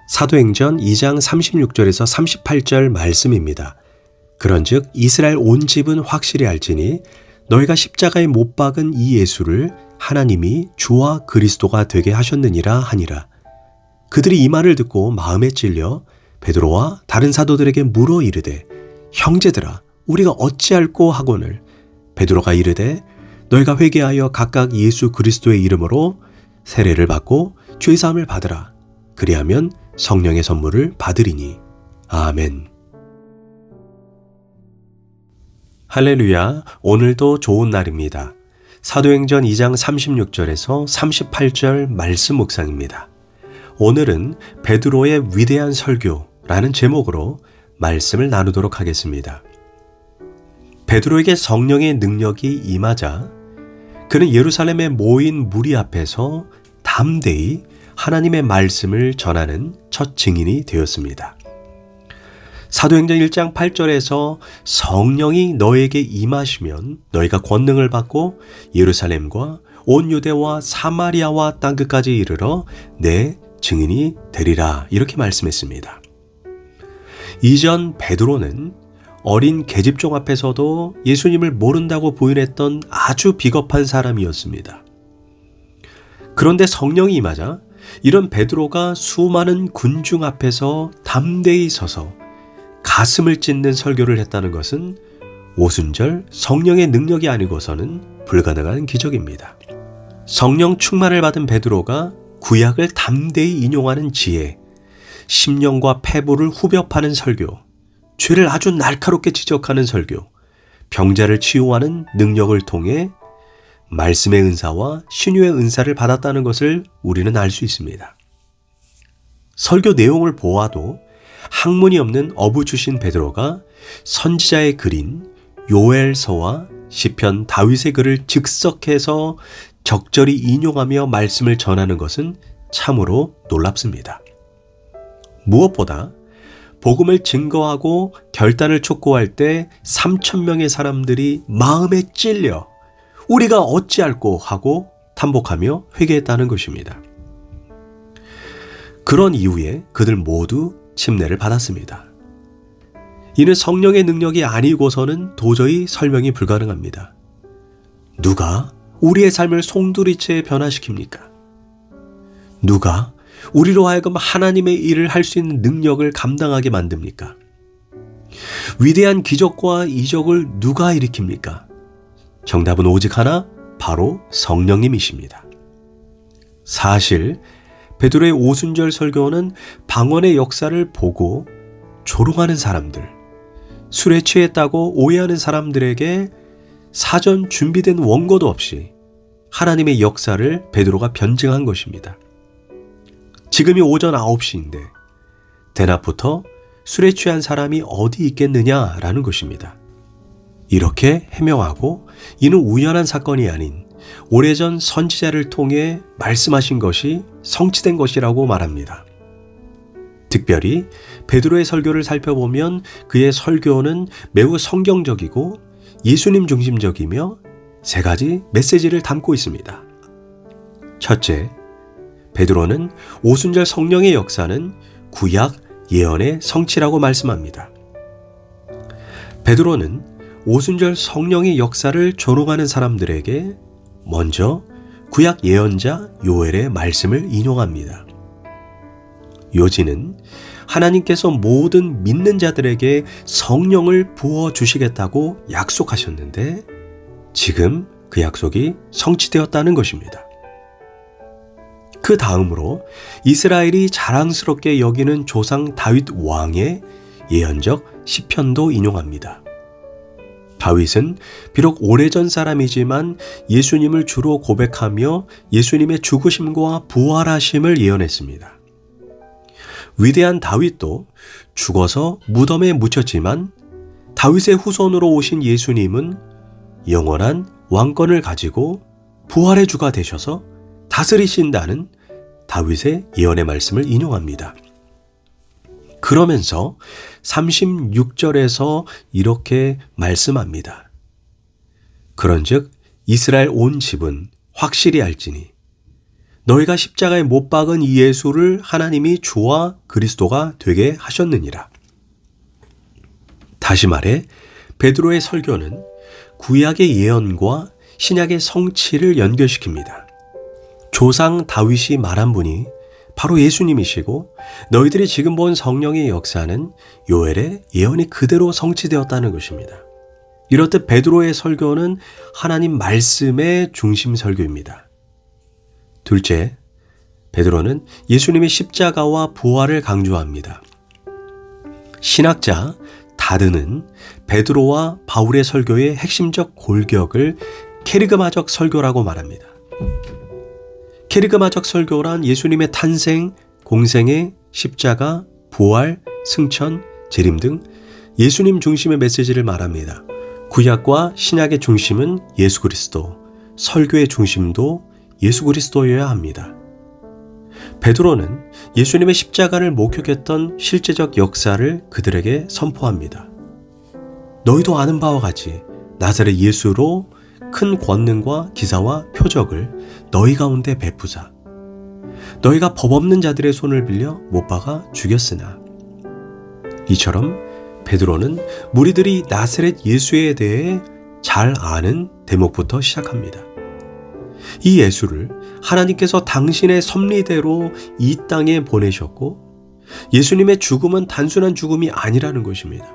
사도행전 2장 36절에서 38절 말씀입니다. 그런즉 이스라엘 온 집은 확실히 알지니 너희가 십자가에 못 박은 이 예수를 하나님이 주와 그리스도가 되게 하셨느니라 하니라. 그들이 이 말을 듣고 마음에 찔려 베드로와 다른 사도들에게 물어 이르되 형제들아 우리가 어찌할꼬 하거늘 베드로가 이르되 너희가 회개하여 각각 예수 그리스도의 이름으로 세례를 받고 죄 사함을 받으라. 그리하면 성령의 선물을 받으리니. 아멘. 할렐루야. 오늘도 좋은 날입니다. 사도행전 2장 36절에서 38절 말씀 묵상입니다. 오늘은 베드로의 위대한 설교라는 제목으로 말씀을 나누도록 하겠습니다. 베드로에게 성령의 능력이 임하자 그는 예루살렘에 모인 무리 앞에서 담대히 하나님의 말씀을 전하는 첫 증인이 되었습니다. 사도행전 1장 8절에서 성령이 너에게 임하시면 너희가 권능을 받고 예루살렘과 온 유대와 사마리아와 땅끝까지 이르러 내 증인이 되리라 이렇게 말씀했습니다. 이전 베드로는 어린 계집종 앞에서도 예수님을 모른다고 부인했던 아주 비겁한 사람이었습니다. 그런데 성령이 임하자 이런 베드로가 수많은 군중 앞에서 담대히 서서 가슴을 찢는 설교를 했다는 것은 오순절 성령의 능력이 아니고서는 불가능한 기적입니다. 성령 충만을 받은 베드로가 구약을 담대히 인용하는 지혜, 심령과 패부를 후벼 파는 설교, 죄를 아주 날카롭게 지적하는 설교, 병자를 치유하는 능력을 통해 말씀의 은사와 신유의 은사를 받았다는 것을 우리는 알 수 있습니다. 설교 내용을 보아도 학문이 없는 어부 출신 베드로가 선지자의 글인 요엘서와 시편 다윗의 글을 즉석해서 적절히 인용하며 말씀을 전하는 것은 참으로 놀랍습니다. 무엇보다 복음을 증거하고 결단을 촉구할 때 3,000명의 사람들이 마음에 찔려 우리가 어찌할꼬 하고 탄복하며 회개했다는 것입니다. 그런 이후에 그들 모두 침례를 받았습니다. 이는 성령의 능력이 아니고서는 도저히 설명이 불가능합니다. 누가 우리의 삶을 송두리째 변화시킵니까? 누가 우리로 하여금 하나님의 일을 할 수 있는 능력을 감당하게 만듭니까? 위대한 기적과 이적을 누가 일으킵니까? 정답은 오직 하나, 바로 성령님이십니다. 사실 베드로의 오순절 설교는 방언의 역사를 보고 조롱하는 사람들, 술에 취했다고 오해하는 사람들에게 사전 준비된 원고도 없이 하나님의 역사를 베드로가 변증한 것입니다. 지금이 오전 9시인데 대낮부터 술에 취한 사람이 어디 있겠느냐라는 것입니다. 이렇게 해명하고 이는 우연한 사건이 아닌 오래전 선지자를 통해 말씀하신 것이 성취된 것이라고 말합니다. 특별히 베드로의 설교를 살펴보면 그의 설교는 매우 성경적이고 예수님 중심적이며 세 가지 메시지를 담고 있습니다. 첫째, 베드로는 오순절 성령의 역사는 구약 예언의 성취라고 말씀합니다. 베드로는 오순절 성령의 역사를 조롱하는 사람들에게 먼저 구약 예언자 요엘의 말씀을 인용합니다. 요지는 하나님께서 모든 믿는 자들에게 성령을 부어주시겠다고 약속하셨는데 지금 그 약속이 성취되었다는 것입니다. 그 다음으로 이스라엘이 자랑스럽게 여기는 조상 다윗 왕의 예언적 시편도 인용합니다. 다윗은 비록 오래전 사람이지만 예수님을 주로 고백하며 예수님의 죽으심과 부활하심을 예언했습니다. 위대한 다윗도 죽어서 무덤에 묻혔지만 다윗의 후손으로 오신 예수님은 영원한 왕권을 가지고 부활의 주가 되셔서 다스리신다는 다윗의 예언의 말씀을 인용합니다. 그러면서 36절에서 이렇게 말씀합니다. 그런즉 이스라엘 온 집은 확실히 알지니 너희가 십자가에 못 박은 이 예수를 하나님이 주와 그리스도가 되게 하셨느니라. 다시 말해 베드로의 설교는 구약의 예언과 신약의 성취를 연결시킵니다. 조상 다윗이 말한 분이 바로 예수님이시고 너희들이 지금 본 성령의 역사는 요엘의 예언이 그대로 성취되었다는 것입니다. 이렇듯 베드로의 설교는 하나님 말씀의 중심 설교입니다. 둘째, 베드로는 예수님의 십자가와 부활을 강조합니다. 신학자 다드는 베드로와 바울의 설교의 핵심적 골격을 케르그마적 설교라고 말합니다. 케르그마적 설교란 예수님의 탄생, 공생애, 십자가, 부활, 승천, 재림 등 예수님 중심의 메시지를 말합니다. 구약과 신약의 중심은 예수 그리스도, 설교의 중심도 예수 그리스도여야 합니다. 베드로는 예수님의 십자가를 목격했던 실제적 역사를 그들에게 선포합니다. 너희도 아는 바와 같이 나사렛 예수로 큰 권능과 기사와 표적을 너희 가운데 베푸사 너희가 법 없는 자들의 손을 빌려 못 박아 죽였으나. 이처럼 베드로는 무리들이 나사렛 예수에 대해 잘 아는 대목부터 시작합니다. 이 예수를 하나님께서 당신의 섭리대로 이 땅에 보내셨고 예수님의 죽음은 단순한 죽음이 아니라는 것입니다.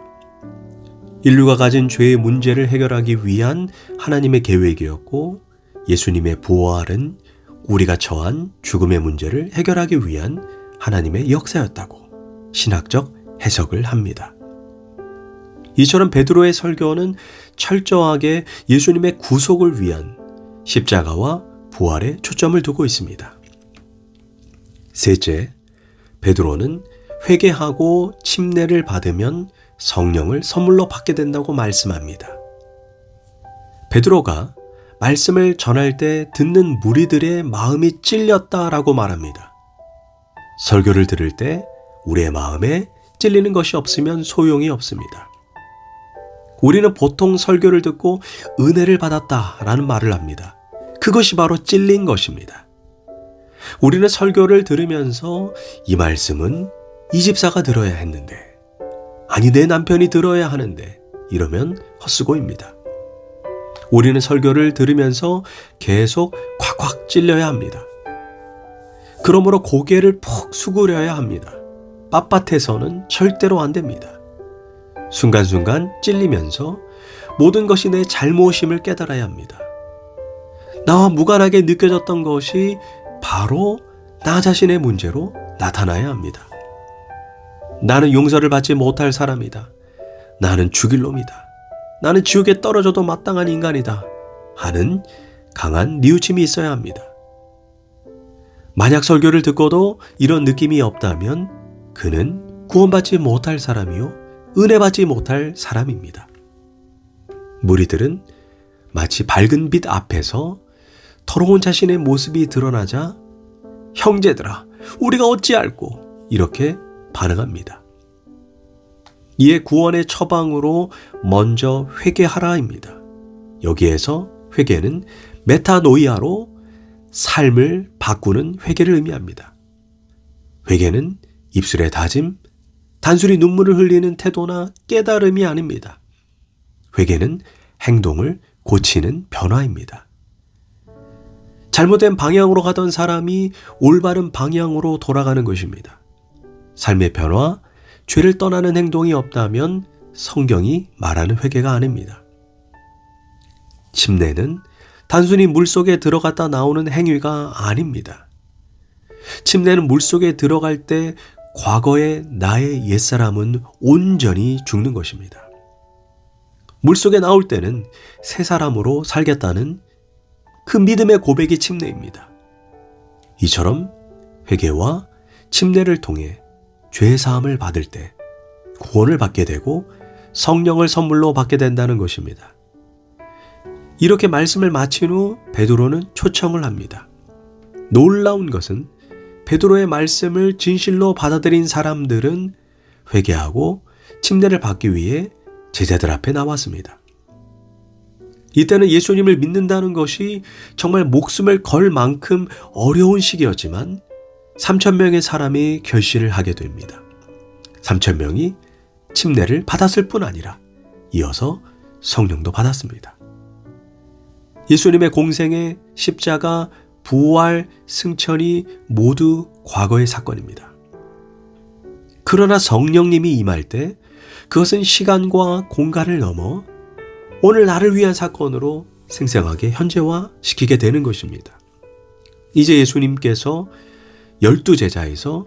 인류가 가진 죄의 문제를 해결하기 위한 하나님의 계획이었고 예수님의 부활은 우리가 처한 죽음의 문제를 해결하기 위한 하나님의 역사였다고 신학적 해석을 합니다. 이처럼 베드로의 설교는 철저하게 예수님의 구속을 위한 십자가와 부활에 초점을 두고 있습니다. 셋째, 베드로는 회개하고 침례를 받으면 성령을 선물로 받게 된다고 말씀합니다. 베드로가 말씀을 전할 때 듣는 무리들의 마음이 찔렸다라고 말합니다. 설교를 들을 때 우리의 마음에 찔리는 것이 없으면 소용이 없습니다. 우리는 보통 설교를 듣고 은혜를 받았다라는 말을 합니다. 그것이 바로 찔린 것입니다. 우리는 설교를 들으면서 이 말씀은 이 집사가 들어야 했는데, 아니 내 남편이 들어야 하는데, 이러면 헛수고입니다. 우리는 설교를 들으면서 계속 콱콱 찔려야 합니다. 그러므로 고개를 푹 수그려야 합니다. 빳빳해서는 절대로 안 됩니다. 순간순간 찔리면서 모든 것이 내 잘못임을 깨달아야 합니다. 나와 무관하게 느껴졌던 것이 바로 나 자신의 문제로 나타나야 합니다. 나는 용서를 받지 못할 사람이다. 나는 죽일 놈이다. 나는 지옥에 떨어져도 마땅한 인간이다. 하는 강한 뉘우침이 있어야 합니다. 만약 설교를 듣고도 이런 느낌이 없다면 그는 구원받지 못할 사람이요 은혜받지 못할 사람입니다. 무리들은 마치 밝은 빛 앞에서 더러운 자신의 모습이 드러나자 형제들아 우리가 어찌할꼬 이렇게 반응합니다. 이에 구원의 처방으로 먼저 회개하라입니다. 여기에서 회개는 메타노이아로 삶을 바꾸는 회개를 의미합니다. 회개는 입술의 다짐, 단순히 눈물을 흘리는 태도나 깨달음이 아닙니다. 회개는 행동을 고치는 변화입니다. 잘못된 방향으로 가던 사람이 올바른 방향으로 돌아가는 것입니다. 삶의 변화, 죄를 떠나는 행동이 없다면 성경이 말하는 회개가 아닙니다. 침례는 단순히 물속에 들어갔다 나오는 행위가 아닙니다. 침례는 물속에 들어갈 때 과거의 나의 옛사람은 온전히 죽는 것입니다. 물속에 나올 때는 새 사람으로 살겠다는 그 믿음의 고백이 침례입니다. 이처럼 회개와 침례를 통해 죄사함을 받을 때 구원을 받게 되고 성령을 선물로 받게 된다는 것입니다. 이렇게 말씀을 마친 후 베드로는 초청을 합니다. 놀라운 것은 베드로의 말씀을 진실로 받아들인 사람들은 회개하고 침례를 받기 위해 제자들 앞에 나왔습니다. 이때는 예수님을 믿는다는 것이 정말 목숨을 걸 만큼 어려운 시기였지만 3,000명의 사람이 결실을 하게 됩니다. 3,000명이 침례를 받았을 뿐 아니라 이어서 성령도 받았습니다. 예수님의 공생의 십자가, 부활, 승천이 모두 과거의 사건입니다. 그러나 성령님이 임할 때 그것은 시간과 공간을 넘어 오늘 나를 위한 사건으로 생생하게 현재화시키게 되는 것입니다. 이제 예수님께서 12제자에서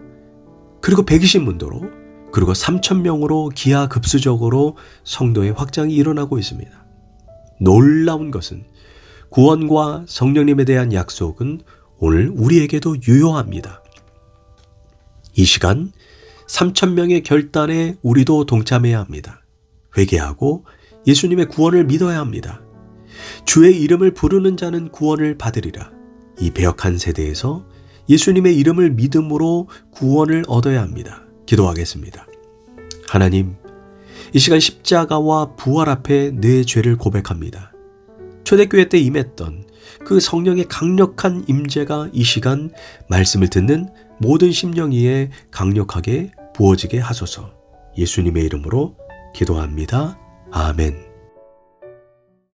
그리고 120문도로 그리고 3,000명으로 기하급수적으로 성도의 확장이 일어나고 있습니다. 놀라운 것은 구원과 성령님에 대한 약속은 오늘 우리에게도 유효합니다. 이 시간 3,000명의 결단에 우리도 동참해야 합니다. 회개하고 예수님의 구원을 믿어야 합니다. 주의 이름을 부르는 자는 구원을 받으리라. 이 배역한 세대에서 예수님의 이름을 믿음으로 구원을 얻어야 합니다. 기도하겠습니다. 하나님, 이 시간 십자가와 부활 앞에 내 죄를 고백합니다. 초대교회 때 임했던 그 성령의 강력한 임재가 이 시간 말씀을 듣는 모든 심령 위에 강력하게 부어지게 하소서. 예수님의 이름으로 기도합니다. 아멘.